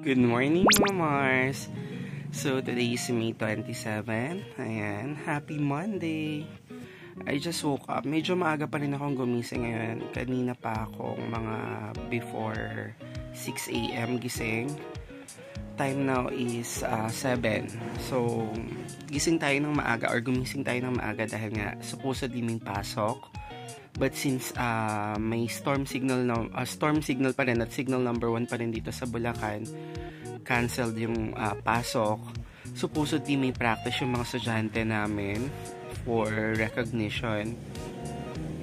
Good morning, mga Mars! So, today is May 27. Ayan, happy Monday! I just woke up. Medyo maaga pa rin akong gumising ngayon. Kanina pa akong mga before 6 a.m. gising. Time now is 7. So, gising tayo ng maaga or gumising tayo ng maaga dahil nga supposedly may pasok. But since may storm signal pa rin at signal number 1 pa rin dito sa Bulacan, canceled yung pasok. Supposedly may practice yung mga estudyante namin for recognition.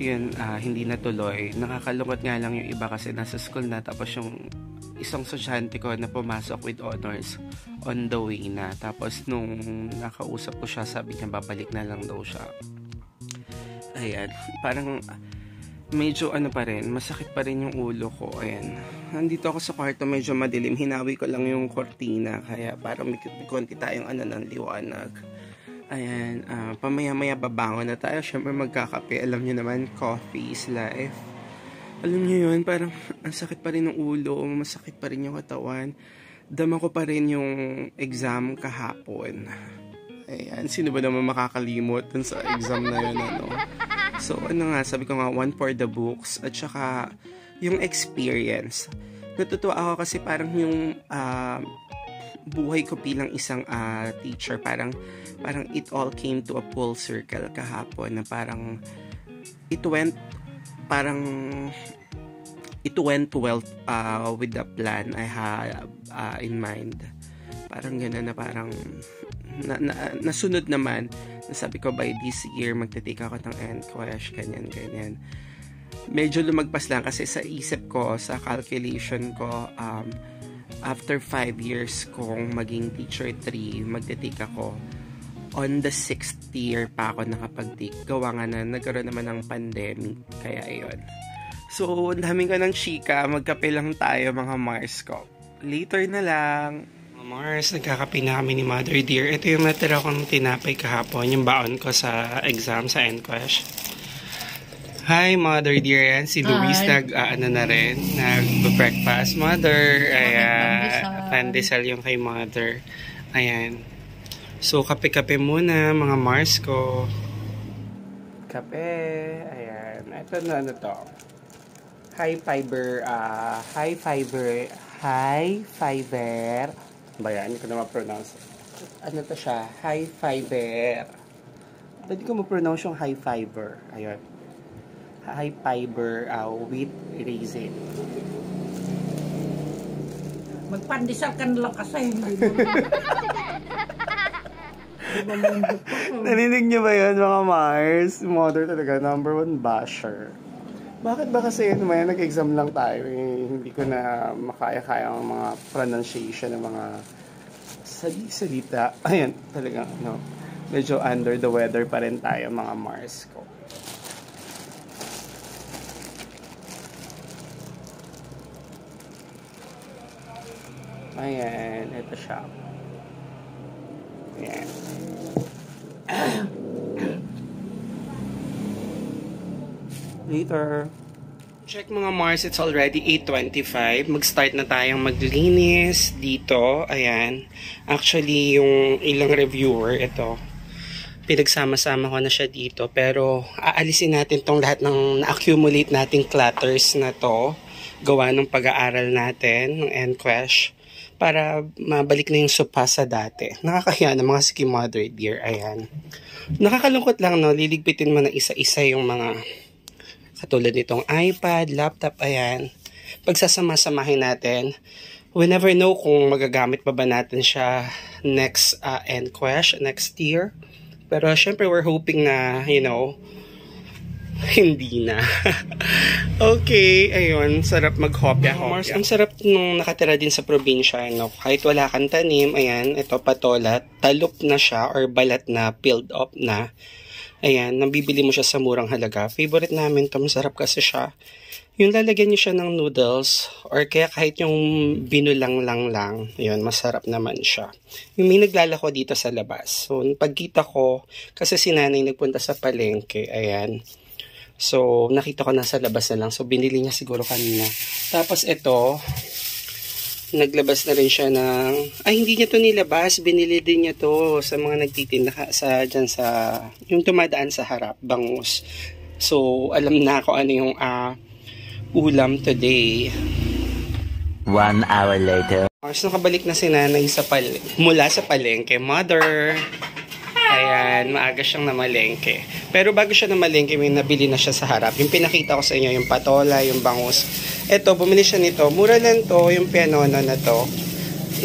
Yun, hindi natuloy. Nakakalungkot nga lang yung iba kasi nasa school na, tapos yung isang estudyante ko na pumasok with honors on the way na. Tapos nung nakausap ko siya, sabi niya babalik na lang daw siya. Ayan, parang medyo pa rin, masakit pa rin yung ulo ko. Ayan, nandito ako sa kwarto, medyo madilim, hinawi ko lang yung kortina, kaya parang may konti tayong ng liwanag. Ayan, pamaya-maya babangon na tayo, syempre magkakape. Alam nyo naman, coffee is life. Alam nyo yun, parang ang sakit pa rin ng ulo, masakit pa rin yung katawan. Dama ko pa rin yung exam kahapon. Ayan, sino ba naman makakalimot dun sa exam na yun, So, sabi ko nga, one for the books, at saka yung experience. Natutuwa ako kasi parang yung buhay ko bilang isang teacher, parang it all came to a full circle kahapon, na parang it went well with the plan I had in mind. Parang gano'n na parang nasunod naman. Sabi ko by this year magte-take ako ng NCLEX, ganyan. Medyo lumagpas lang kasi sa isip ko, sa calculation ko, after 5 years kong maging teacher 3, magte-take ako. On the 6th year pa ako nakapag-take. Gawa nga na nagkaroon naman ng pandemic. Kaya ayun. So, ang dami ko ng chika. Magkape lang tayo, mga Mars ko. Later na lang. Mars, nagkakape na kami ni Mother Dear. Ito yung natira kong tinapay kahapon, yung baon ko sa exam, sa NCLEX. Hi, Mother Dear. Yan, si Luis nag-breakfast. Mother, ayan, pandesal yung kay Mother. Ayan. So, kape-kape muna, mga Mars ko. Kape, ayan. Ito na, to? High fiber, ba yan? Hindi ko na ma-pronounce. Ano to siya? High fiber. Hindi ko ma-pronounce yung high fiber. Ayun. High fiber wheat raisin. Magpandesal ka na lang kasi. Narinig niyo ba yun, mga Mars? Mother talaga, #1 basher. Bakit ba kasi nag-exam lang tayo, hindi ko na makaya-kaya ang mga pronunciation ng mga salita. Ayan, talagang medyo under the weather pa rin tayo, mga Mars ko. Ayan, ito siya. Ayan. Later. Check, mga Mars, it's already 8:25. Mag-start na tayong maglinis dito. Ayan. Actually, yung ilang reviewer, ito, pinagsama-sama ko na siya dito. Pero, aalisin natin tong lahat ng na-accumulate nating clutters na to. Gawa ng pag-aaral natin, ng NCLEX, para mabalik na yung sopa sa dati. Nakakahiya na mga Siki Mother Dear. Ayan. Nakakalungkot lang, liligpitin mo na isa-isa yung mga katulad nitong iPad, laptop, ayan. Pagsasama-samahin natin, we never know kung magagamit pa ba natin siya next NCLEX, next year. Pero syempre we're hoping na, hindi na. Okay, ayun, sarap maghopya-hopya. Ang sarap nung nakatira din sa probinsya, kahit wala kang tanim, ayan, ito patola, talop na siya or balat na, peeled up na. Ayan, nabibili mo siya sa murang halaga. Favorite namin ito, masarap kasi siya. Yung lalagyan niyo siya ng noodles, or kaya kahit yung binulang lang, yun, masarap naman siya. Yung may naglalako dito sa labas. So, pagkita ko, kasi si nanay nagpunta sa palengke, ayan. So, nakita ko nasa labas na lang. So, binili niya siguro kanina. Tapos ito, Naglabas na rin siya ng... Ay, hindi niya to nilabas. Binili din niya to sa mga nagtitinda dyan sa... Yung tumadaan sa harap, bangus. So, alam na ako ano yung ulam today. 1 hour later. Nakabalik na si nanay mula sa palengke. Mother! Ayan, maaga siyang namalengke. Pero bago siya namalengke, may nabili na siya sa harap. Yung pinakita ko sa inyo, yung patola, yung bangus. Ito, bumili siya nito. Mura lang to, yung pianono na to.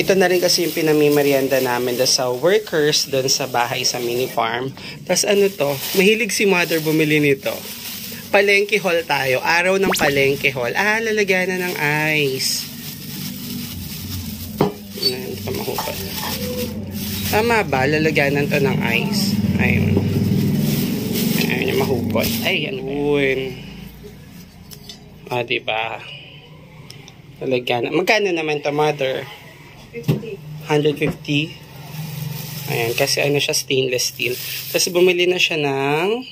Ito na rin kasi yung pinamimerienda namin sa workers doon sa bahay sa mini farm. Tapos ano to, mahilig si mother bumili nito. Palengke haul tayo. Araw ng palengke haul. Lalagyan na ng ice. Hindi pa mahupad. Tama ba? Lalagyanan to ng ice. Ayun. Ayun yung mahupot. Ay, ayun. Diba? Lalagyanan. Magkano naman to, mother? 50. 150. Ayan, kasi ano siya, stainless steel. Kasi bumili na siya ng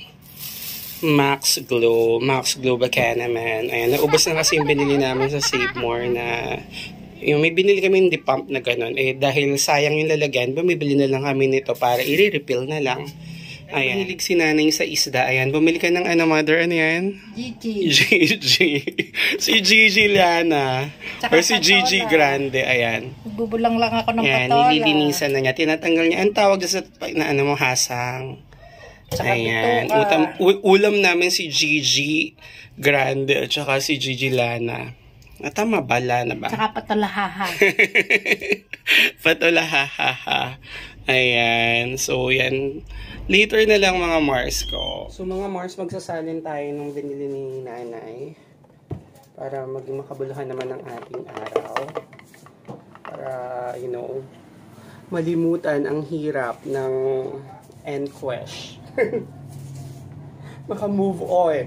Max Glow. Max Glow Bacanaman. Ayan, naubos na kasi yung binili namin sa Save More na... Yung may binili kami hindi pump na ganun. Dahil sayang yung lalagyan, bumibili na lang kami nito para i-refill na lang. Ayan. Hilig si nanay sa isda. Ayan. Bumili ka ng ano, mother? Ano yan? Gigi. Si Gigi Lana. Or si Gigi Grande. Ayan. Bubulang lang ako ng ayan, patola. nililinisan na niya. Tinatanggal niya. Ang tawag sa na ano mo, hasang. Tsaka ayan. Ulam namin si Gigi Grande at saka si Gigi Lana. Tama ba? Lana ba? Tsaka patulahaha. Patulahaha. Ayan. So, yan. Later na lang mga Mars ko. So, mga Mars, magsasalin tayo nung binili ni nanay. Para maging makabuluhan naman ang ating araw. Para, you know, malimutan ang hirap ng EnQuest. Maka-move on.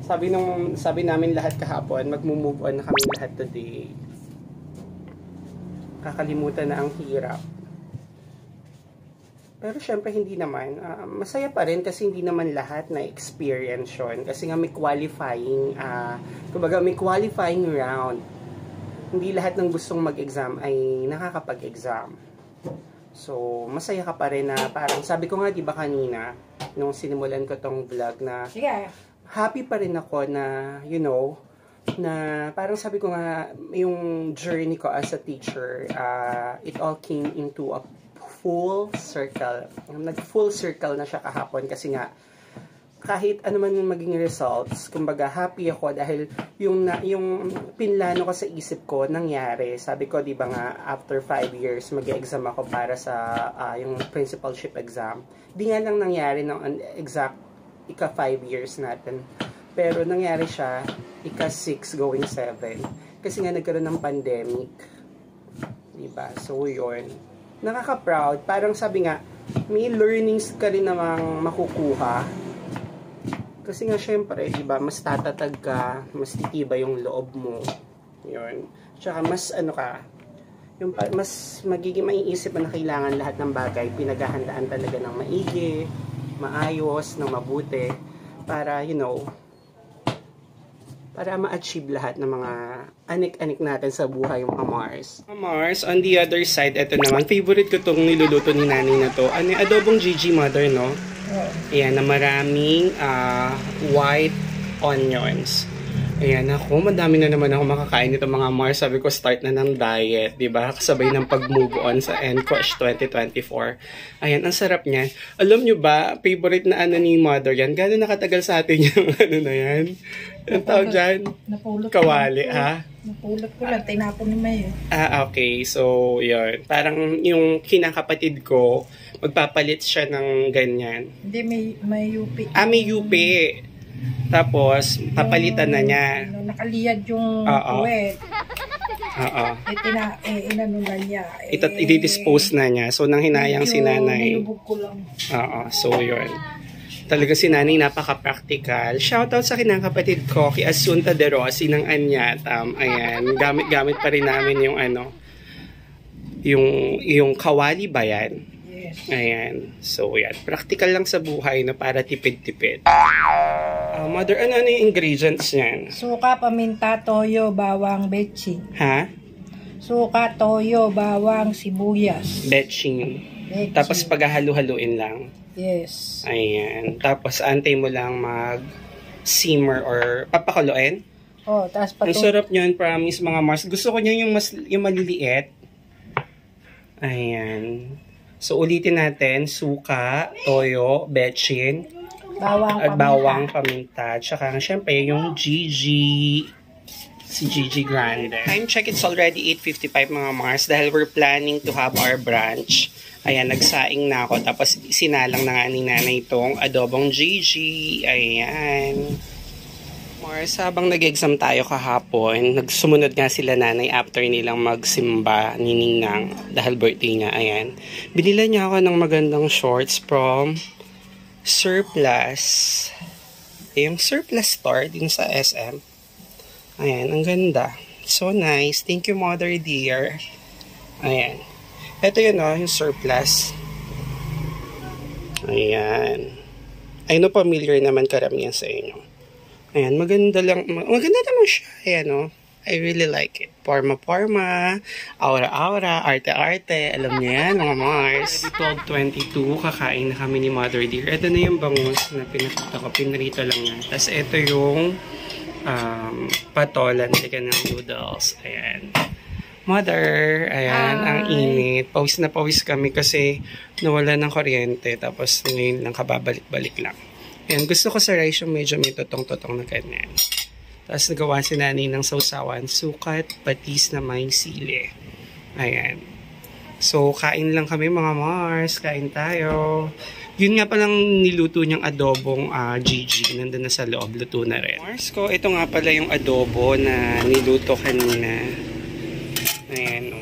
Sabi namin lahat kahapon, mag-move on na kami lahat today. Kakalimutan na ang hirap. Pero syempre hindi naman. Masaya pa rin kasi hindi naman lahat na experience yun. Kasi nga may qualifying, kumbaga may qualifying round. Hindi lahat ng gustong mag-exam ay nakakapag-exam. So, masaya ka pa rin na parang, sabi ko nga diba kanina, nung sinimulan ko tong vlog na, happy pa rin ako na, you know, na parang sabi ko nga, yung journey ko as a teacher, it all came into a full circle. Nag-full circle na siya kahapon kasi nga, kahit ano man maging results, kumbaga happy ako dahil yung pinlano ko sa isip ko nangyari. Sabi ko, di ba nga, after 5 years, mag-exam ako para sa yung principalship exam. Di nga lang nangyari ng exact ika 5 years natin. Pero nangyari siya ika 6 going 7. Kasi nga nagkaroon ng pandemic. Diba? So yun. Nakaka-proud. Parang sabi nga, may learnings ka rin namang makukuha. Kasi nga syempre, diba, mas tatatag ka, mas titiba yung loob mo. Yun. Tsaka mas ano ka, yung mas magiging maiisip na kailangan lahat ng bagay, pinaghahandaan talaga ng maigi, maayos, ng mabuti, para, you know, para ma-achieve lahat ng mga anik-anik natin sa buhay, mga Mars. Mars, on the other side, ito naman, favorite ko itong niluluto ni nanay na to. Ano, adobong Gigi Mother, no? Ayan, na maraming white onions. Ayan, ako, madami na naman ako makakain nito mga Mars. Sabi ko, start na ng diet, diba? Kasabay ng pag-move on sa EnQuest 2024. Ayan, ang sarap niyan. Alam nyo ba, favorite na ano ni Mother yan? Gano'n nakatagal sa atin yung ano na yan? Ang tawag dyan? Kawali, ha? Napulot ko lang, tinapon ni May. Okay. So, yun. Parang yung kinakapatid ko, magpapalit siya ng ganyan. Hindi, may UP. May UP. Tapos, papalitan na niya. Nakaliyad yung puwet. Inano na niya. I-dispose na niya. So, nang hinayang si nanay. Nilubog ko lang. So, yun. Talaga si nanay napaka-practical. Shoutout sa kinakapatid ko, kay Asunta de Rossi ng Anyatam. Ayan. Gamit pa rin namin yung ano, yung kawali ba yan? Ayan. So, yan. Practical lang sa buhay na para tipid-tipid. Mother, ano yung ingredients niyan? Suka, paminta, toyo, bawang, betchin. Ha? Suka, toyo, bawang, sibuyas. Betching. Betching. Tapos paghahalu-haluin lang. Yes. Ayan. Tapos antay mo lang mag-simmer or papakuluin. Oh, tapos Ang sarap niyan, promise mga Mars. Gusto ko niyan yung maliliit. Ayan. So, ulitin natin. Suka, toyo, betchin, at bawang, paminta. Tsaka, syempre, yung Gigi. Si Gigi Grande. Time check, it's already 8:55 mga Mars. Dahil we're planning to have our brunch. Ayan, nagsaing na ako. Tapos, sinalang na nga ni nanay itong adobong Gigi. Ayan. Mars, habang nag-exam tayo kahapon, nagsumunod nga sila nanay after nilang magsimba ni Ninang dahil birthday niya. Ayan. Binila niya ako ng magandang shorts from Surplus. Yung Surplus store din sa SM. Ayan, ang ganda. So nice. Thank you, mother dear. Ayan. Ito yun, yung Surplus. Ayan. I know familiar naman karamihan sa inyo. Ayan, maganda naman siya. Ayan, I really like it. Porma-porma, aura-aura, arte-arte. Alam niyo yan, mga Mars. 12:22, kakain na kami ni Mother Dear. Ito na yung bangus na pinakita ko. Pinrito lang yan. Tapos ito yung patolan, chicken ng noodles. Ayan. Mother, ayan, ang init. Pawis na pawis kami kasi nawala ng kuryente. Tapos ngayon lang kababalik-balik lang. Ayan, gusto ko sa rice yung medyo may totong-totong na ganyan. Tapos nagawa si nanay ng sausawan, sukat, patis na may sili. Ayan. So, kain lang kami mga Mars. Kain tayo. Yun nga palang niluto niyang adobong Gigi. Nandun na sa loob. Luto na rin. Mars ko, ito nga pala yung adobo na niluto kanina. Ayan.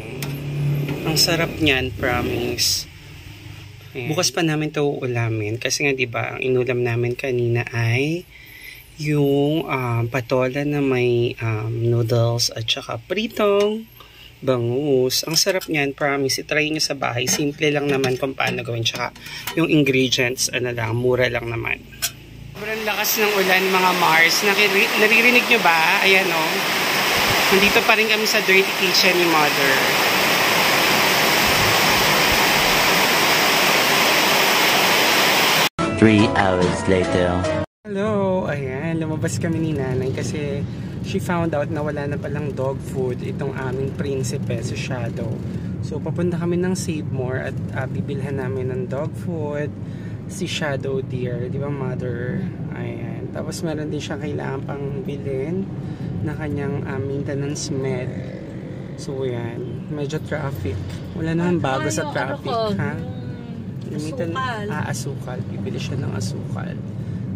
Ang sarap niyan, promise. Ayan. Bukas pa namin ito uulamin kasi nga 'di ba, ang inulam namin kanina ay yung patola na may noodles at saka pritong bangus. Ang sarap niyan, promise. I-try niyo sa bahay. Simple lang naman kung paano gawin. Tsaka yung ingredients, mura lang naman. Sobrang lakas ng ulan mga Mars. Naririnig nyo ba? Ayan Nandito pa rin kami sa dirty kitchen ni Mother. 3 hours later. Hello! Ayan, lumabas kami ni nanay kasi she found out na wala na palang dog food itong aming prinsipe, si Shadow. So, papunta kami ng Save More at bibilhan namin ng dog food si Shadow Dear, di ba Mother? Ayan. Tapos meron din siyang kailangan pang bilhin na kanyang maintenance med. So, yan. Medyo traffic. Wala naman bago sa traffic, ha? Limitan asukal. Bibili siya ng asukal.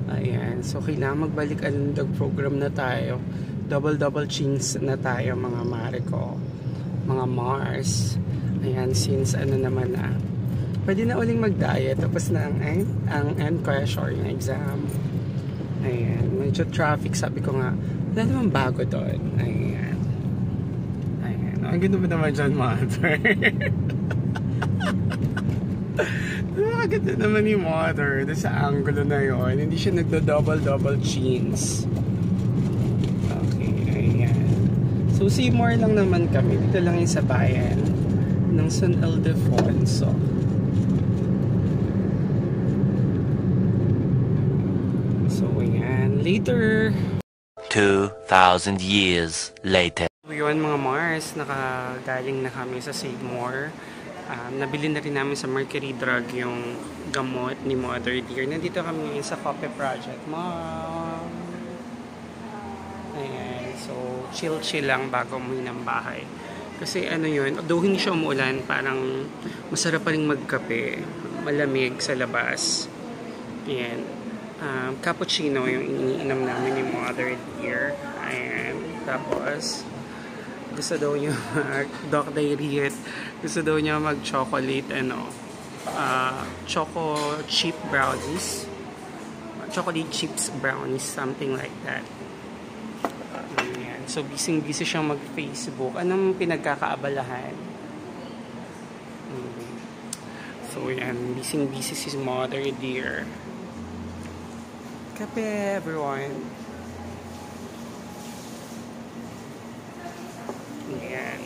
Ayan. So, kailangan magbalik ang dog program na tayo. Double chins na tayo, mga Mariko. Mga Mars. Ayan, since naman na. Pwede na uling mag-diet. Tapos na ang end pressure, yung exam. Ayan. Medyo traffic. Sabi ko nga, wala naman bago doon. Ayan. Ayan. Ang ganda ba naman dyan, Mother? Nakaganda naman ni Mother doon sa angulo na yon. Hindi siya nagdo-double chins. Okay, ayan. So, Seymour lang naman kami. Dito lang yung sa bayan ng San Ildefonso. So, ayan. Later! 2,000 years later. So, yun mga Mars. Nakagaling na kami sa Seymour. Nabili na rin namin sa Mercury Drug yung gamot ni Mother Dear. Nandito kami ngayon sa Coffee Project. Mom! Ayan. So, chill lang bago umuwi ng bahay. Kasi yun, though hindi siya umuulan, parang masarap pa rin magkape. Malamig sa labas. Ayan. Cappuccino yung iniinom namin ni Mother Dear. Ayan. Tapos, gusto daw niya Doc Diet. Gusto daw niya mag-chocolate, choco chip brownies. Chocolate chips brownies, something like that. Ayan. So, busy siyang mag-Facebook. Anong pinagkakaabalahan? So, yan. Busy si Mother Dear. Kape, everyone. Ayan.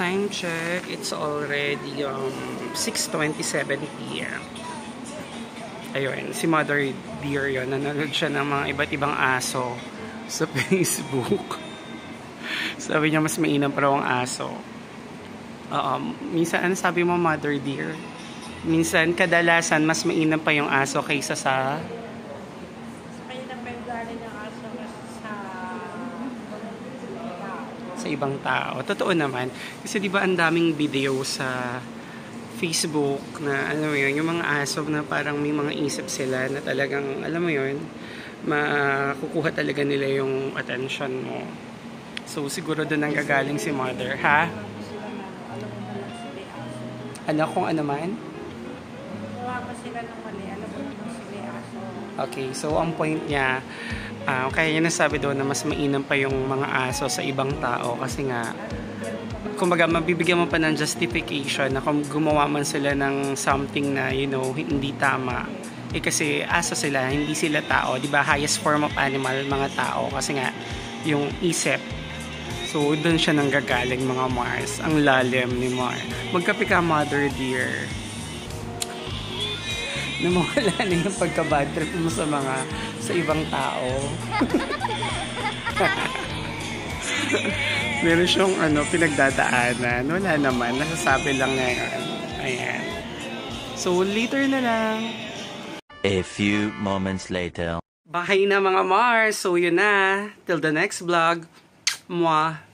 time check, it's already 6:27 p.m. Ayun, si Mother Dear yun, nanonood siya ng mga iba't ibang aso sa Facebook. Sabi niya mas mainam pa raw ang aso. Minsan, ano sabi mo, Mother Dear? Minsan, kadalasan, mas mainam pa yung aso kaysa sa... sa ibang tao. Totoo naman. Kasi di ba ang daming video sa Facebook na ano yun, yung mga aso na parang may mga isip sila na talagang, alam mo yun, makukuha talaga nila yung attention mo. So, siguro doon ang gagaling si Mother. Ha? Ano kung ano man? Gawa pa sila ng mali. Alam mo naman sila aso. Okay, so ang point niya, kaya niya nasabi doon na mas mainam pa yung mga aso sa ibang tao kasi nga, kumbaga mabibigyan mo pa ng justification na kung gumawa man sila ng something na, you know, hindi tama. Kasi aso sila, hindi sila tao. Diba, highest form of animal, mga tao. Kasi nga, yung isip. So, doon siya nanggagaling, mga Mars. Ang lalim ni Mars. Magkape ka, Mother Dear. Namawala na yung pagka-bad trip mo sa ibang tao. Meron siyang pinagdadaanan. Wala naman. Nasasabi lang ngayon. Ayan. So, later na lang. A few moments later. Bahay na mga Mars. So, yun na. Till the next vlog. Mwah.